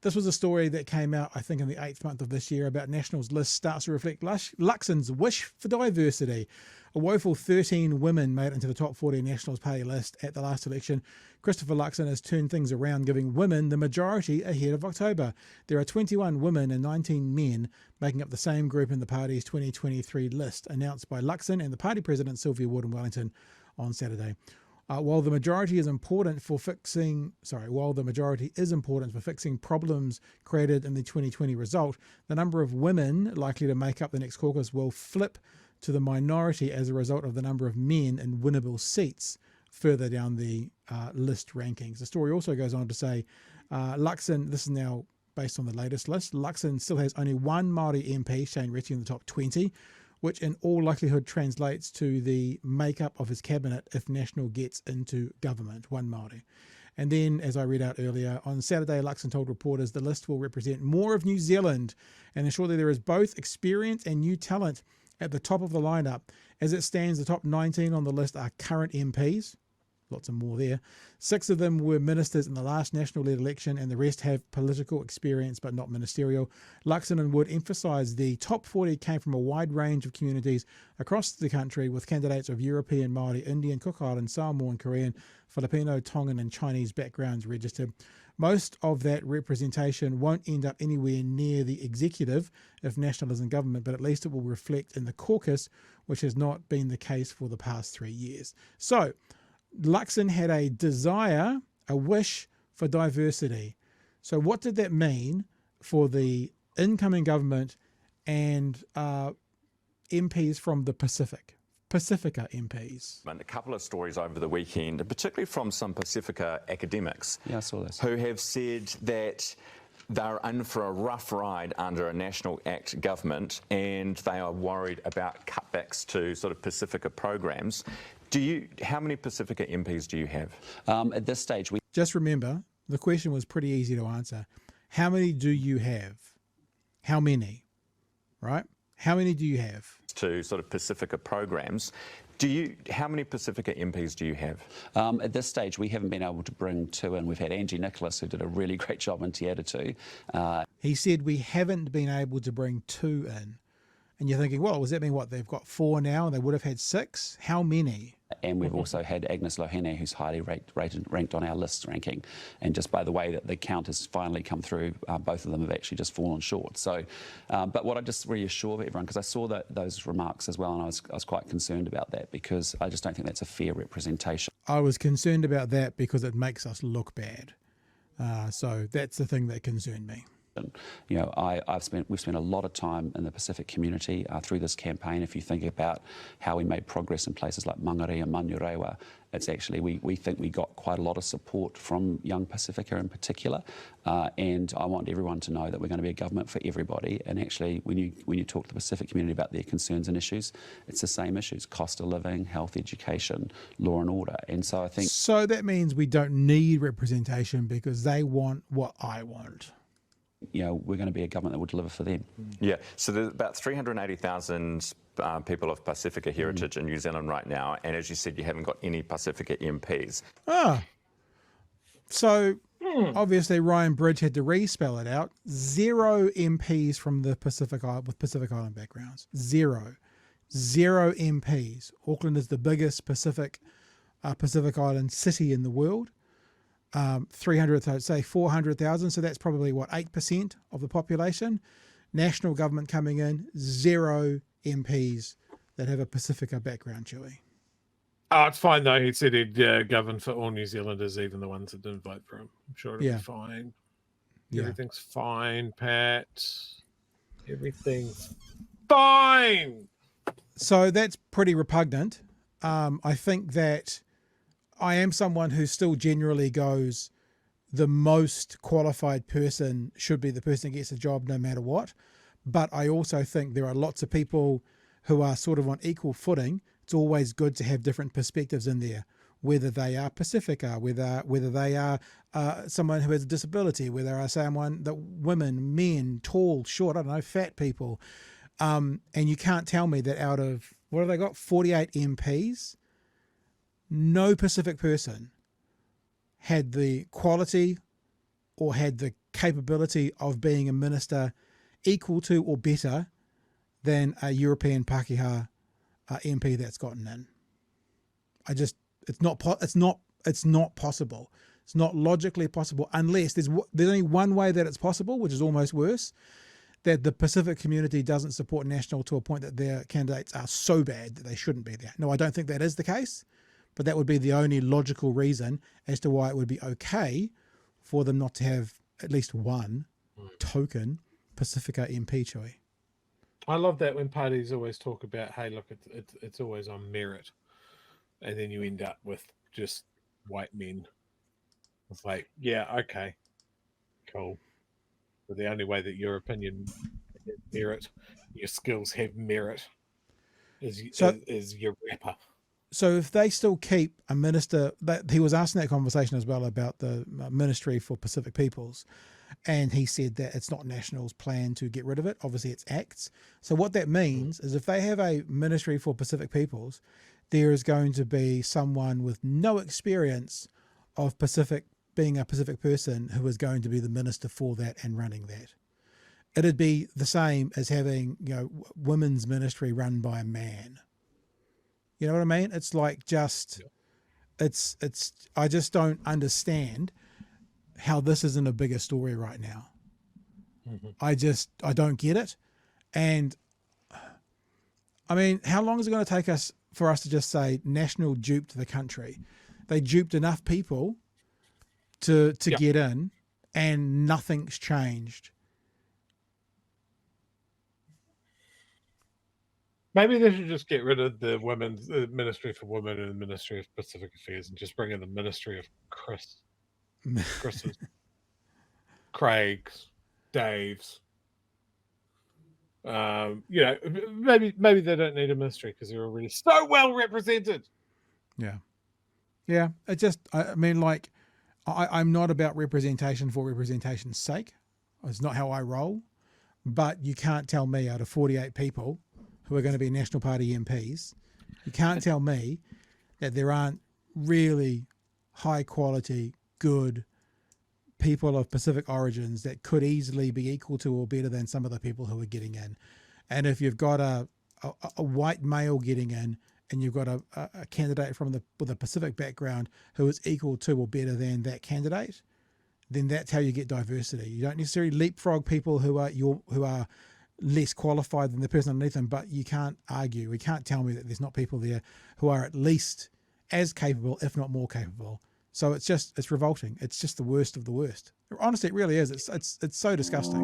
This was a story that came out, I think, in the 8th month of this year about National's list starts to reflect Luxon's wish for diversity. A woeful 13 women made it into the top 40 Nationals party list at the last election. Christopher Luxon has turned things around, giving women the majority ahead of October. There are 21 women and 19 men making up the same group in the party's 2023 list, announced by Luxon and the party president Sylvia Ward-Wellington on Saturday. While the majority is important for fixing problems created in the 2020 result, the number of women likely to make up the next caucus will flip to the minority as a result of the number of men in winnable seats further down the list rankings. The story also goes on to say Luxon, this is now based on the latest list, Luxon still has only one Māori MP, Shane Reti, in the top 20, which in all likelihood translates to the makeup of his cabinet if National gets into government, one Māori. And then, as I read out earlier, on Saturday, Luxon told reporters the list will represent more of New Zealand and ensure that there is both experience and new talent at the top of the lineup. As it stands, the top 19 on the list are current MPs. Lots of more there. 6 of them were ministers in the last National-led election, and the rest have political experience but not ministerial. Luxon and Wood emphasised the top 40 came from a wide range of communities across the country, with candidates of European, Māori, Indian, Cook Island, Samoan, Korean, Filipino, Tongan and Chinese backgrounds registered. Most of that representation won't end up anywhere near the executive if National is in government, but at least it will reflect in the caucus, which has not been the case for the past 3 years. So, Luxon had a desire, a wish for diversity. So what did that mean for the incoming government and MPs from the Pacifica MPs? A couple of stories over the weekend, particularly from some Pacifica academics, I saw this, who have said that they're in for a rough ride under a National Act government and they are worried about cutbacks to sort of Pacifica programs. How many Pacifica MPs do you have? At this stage, we... Just remember, the question was pretty easy to answer. How many do you have? How many? Right? How many do you have? To sort of Pacifica programs. How many Pacifica MPs do you have? At this stage, we haven't been able to bring 2 in. We've had Angie Nicholas, who did a really great job in Te Atatu. He said we haven't been able to bring 2 in. And you're thinking, well, does that mean what? They've got 4 now and they would have had 6? How many? And we've also had Agnes Lohene, who's highly ranked on our list ranking. And just by the way that the count has finally come through, both of them have actually just fallen short. So, but what I just reassure everyone, because I saw those remarks as well, and I was quite concerned about that, because I just don't think that's a fair representation. I was concerned about that because it makes us look bad. So that's the thing that concerned me. You know, we've spent a lot of time in the Pacific community through this campaign. If you think about how we made progress in places like Mangere and Manurewa, it's actually, we think we got quite a lot of support from young Pacifica in particular. And I want everyone to know that we're going to be a government for everybody. And actually, when you talk to the Pacific community about their concerns and issues, it's the same issues: cost of living, health, education, law and order. And so I think... So that means we don't need representation because they want what I want. You know, we're going to be a government that will deliver for them. Yeah, so there's about 380,000 people of Pacifica heritage in New Zealand right now, and as you said, you haven't got any Pacifica MPs. So obviously Ryan Bridge had to re-spell it out. 0 MPs from the Pacific Island backgrounds. 0 MPs. Auckland is the biggest Pacific Island city in the world. 400,000, so that's probably what, 8% of the population. National government coming in, 0 MPs that have a Pacifica background, Chewy. Oh, it's fine though. He said he'd govern for all New Zealanders, even the ones that didn't vote for him. I'm sure it'll be fine. Yeah. Everything's fine, Pat. Everything's fine. So that's pretty repugnant. I think that I am someone who still generally goes, the most qualified person should be the person that gets the job no matter what. But I also think there are lots of people who are sort of on equal footing. It's always good to have different perspectives in there, whether they are Pacifica, whether they are someone who has a disability, whether they are someone that women, men, tall, short, I don't know, fat people. And you can't tell me that out of, what have they got, 48 MPs? No Pacific person had the quality or had the capability of being a minister equal to or better than a European Pākehā MP that's gotten in. It's not possible. It's not logically possible unless there's only one way that it's possible, which is almost worse, that the Pacific community doesn't support National to a point that their candidates are so bad that they shouldn't be there. No, I don't think that is the case, but that would be the only logical reason as to why it would be okay for them not to have at least one token Pacifica MP, Chewy. I love that when parties always talk about, hey, look, it's always on merit, and then you end up with just white men. It's like, yeah, okay, cool. But the only way that your opinion has merit, your skills have merit, is your rapper. So if they still keep a minister, that he was asking that conversation as well about the Ministry for Pacific Peoples, and he said that it's not National's plan to get rid of it. Obviously, it's ACT's. So what that means is if they have a Ministry for Pacific Peoples, there is going to be someone with no experience of being a Pacific person who is going to be the minister for that and running that. It'd be the same as having, women's ministry run by a man. You know what I mean? It's like I just don't understand how this isn't a bigger story right now. Mm-hmm. I don't get it. And I mean, how long is it going to take for us to just say National duped the country? They duped enough people to get in, and nothing's changed. Maybe they should just get rid of the Ministry for Women and the Ministry of Pacific Affairs and just bring in the Ministry of Chris's, Craig's, Dave's. Maybe they don't need a ministry because they're already so well represented. Yeah. I'm not about representation for representation's sake. It's not how I roll. But you can't tell me out of 48 people who are going to be National Party MPs, you can't tell me that there aren't really high quality, good people of Pacific origins that could easily be equal to or better than some of the people who are getting in. And if you've got a white male getting in, and you've got a candidate with a Pacific background who is equal to or better than that candidate, then that's how you get diversity. You don't necessarily leapfrog people who are less qualified than the person underneath them, but you can't argue. You can't tell me that there's not people there who are at least as capable, if not more capable. So it's revolting. It's just the worst of the worst. Honestly, it really is. It's so disgusting.